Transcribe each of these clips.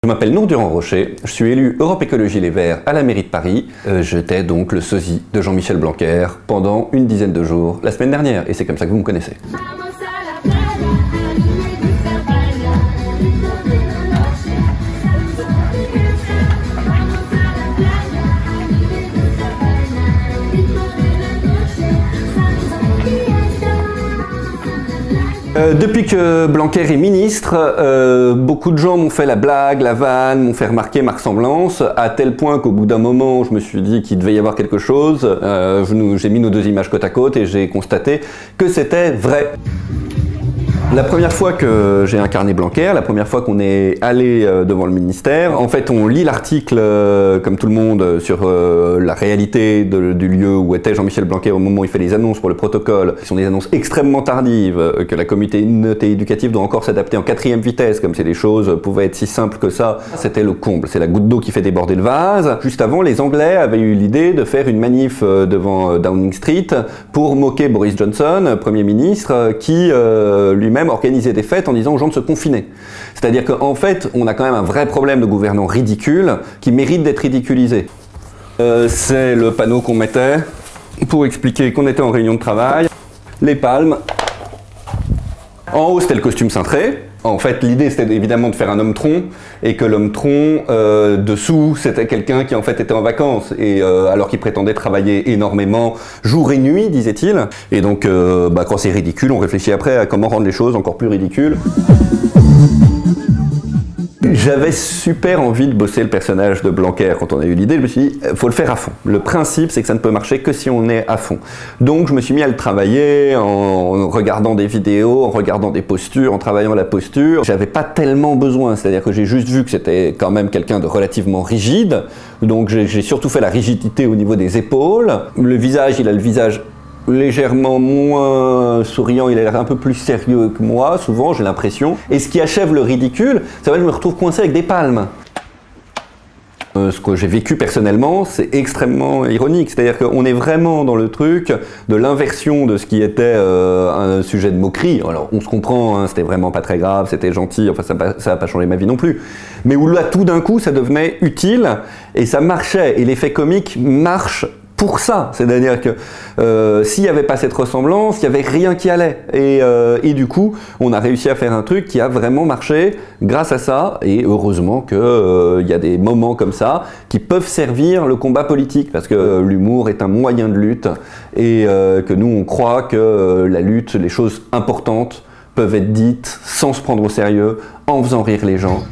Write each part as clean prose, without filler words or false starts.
Je m'appelle Nour Durand-Rocher, je suis élu Europe Écologie Les Verts à la mairie de Paris. J'étais donc le sosie de Jean-Michel Blanquer pendant une dizaine de jours la semaine dernière, et c'est comme ça que vous me connaissez. Depuis que Blanquer est ministre, beaucoup de gens m'ont fait la blague, la vanne, m'ont fait remarquer ma ressemblance, à tel point qu'au bout d'un moment, je me suis dit qu'il devait y avoir quelque chose. J'ai mis nos deux images côte à côte et j'ai constaté que c'était vrai. La première fois que j'ai incarné Blanquer, la première fois qu'on est allé devant le ministère, en fait on lit l'article comme tout le monde sur la réalité du lieu où était Jean-Michel Blanquer au moment où il fait les annonces pour le protocole. Ce sont des annonces extrêmement tardives, que la communauté éducative doit encore s'adapter en 4e vitesse, comme si les choses pouvaient être si simples que ça. C'était le comble, c'est la goutte d'eau qui fait déborder le vase. Juste avant, les Anglais avaient eu l'idée de faire une manif devant Downing Street pour moquer Boris Johnson, Premier ministre, qui lui-même organiser des fêtes en disant aux gens de se confiner. C'est-à-dire qu'en fait, on a quand même un vrai problème de gouvernants ridicules qui mérite d'être ridiculisés. C'est le panneau qu'on mettait pour expliquer qu'on était en réunion de travail. Les palmes. En haut, c'était le costume cintré. En fait, l'idée, c'était évidemment de faire un homme-tronc, et que l'homme-tronc, dessous, c'était quelqu'un qui en fait était en vacances, et alors qu'il prétendait travailler énormément, jour et nuit, disait-il. Et donc, quand c'est ridicule, on réfléchit après à comment rendre les choses encore plus ridicules. J'avais super envie de bosser le personnage de Blanquer quand on a eu l'idée. Je me suis dit, faut le faire à fond. Le principe, c'est que ça ne peut marcher que si on est à fond. Donc, je me suis mis à le travailler en regardant des vidéos, en regardant des postures, en travaillant la posture. J'avais pas tellement besoin, c'est-à-dire que j'ai juste vu que c'était quand même quelqu'un de relativement rigide. Donc, j'ai surtout fait la rigidité au niveau des épaules. Le visage, il a le visage légèrement moins souriant, il a l'air un peu plus sérieux que moi, souvent, j'ai l'impression. Et ce qui achève le ridicule, c'est vrai que je me retrouve coincé avec des palmes. Ce que j'ai vécu personnellement, c'est extrêmement ironique. C'est-à-dire qu'on est vraiment dans le truc de l'inversion de ce qui était un sujet de moquerie. Alors, on se comprend, hein, c'était vraiment pas très grave, c'était gentil, enfin ça n'a pas changé ma vie non plus. Mais où là, tout d'un coup, ça devenait utile et ça marchait. Et l'effet comique marche pour ça, c'est-à-dire que s'il n'y avait pas cette ressemblance, il n'y avait rien qui allait. Et du coup, on a réussi à faire un truc qui a vraiment marché grâce à ça. Et heureusement qu'il y a des moments comme ça qui peuvent servir le combat politique, parce que l'humour est un moyen de lutte et que nous, on croit que la lutte, les choses importantes peuvent être dites sans se prendre au sérieux, en faisant rire les gens.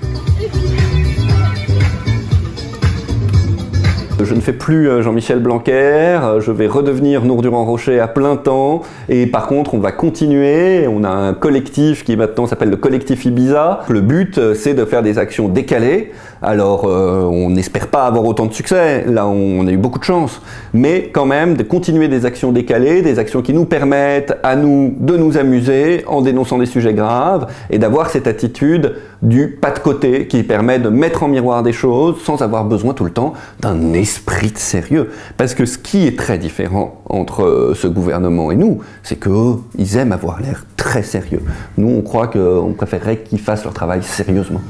Je ne fais plus Jean-Michel Blanquer, je vais redevenir Nour Durand-Rocher à plein temps, et par contre on va continuer, on a un collectif qui maintenant s'appelle le collectif Ibiza. Le but c'est de faire des actions décalées, alors on n'espère pas avoir autant de succès, là on a eu beaucoup de chance, mais quand même de continuer des actions décalées, des actions qui nous permettent à nous de nous amuser en dénonçant des sujets graves, et d'avoir cette attitude du pas de côté qui permet de mettre en miroir des choses sans avoir besoin tout le temps d'un esprit de sérieux. Parce que ce qui est très différent entre ce gouvernement et nous, c'est qu'eux, ils aiment avoir l'air très sérieux. Nous, on croit qu'on préférerait qu'ils fassent leur travail sérieusement.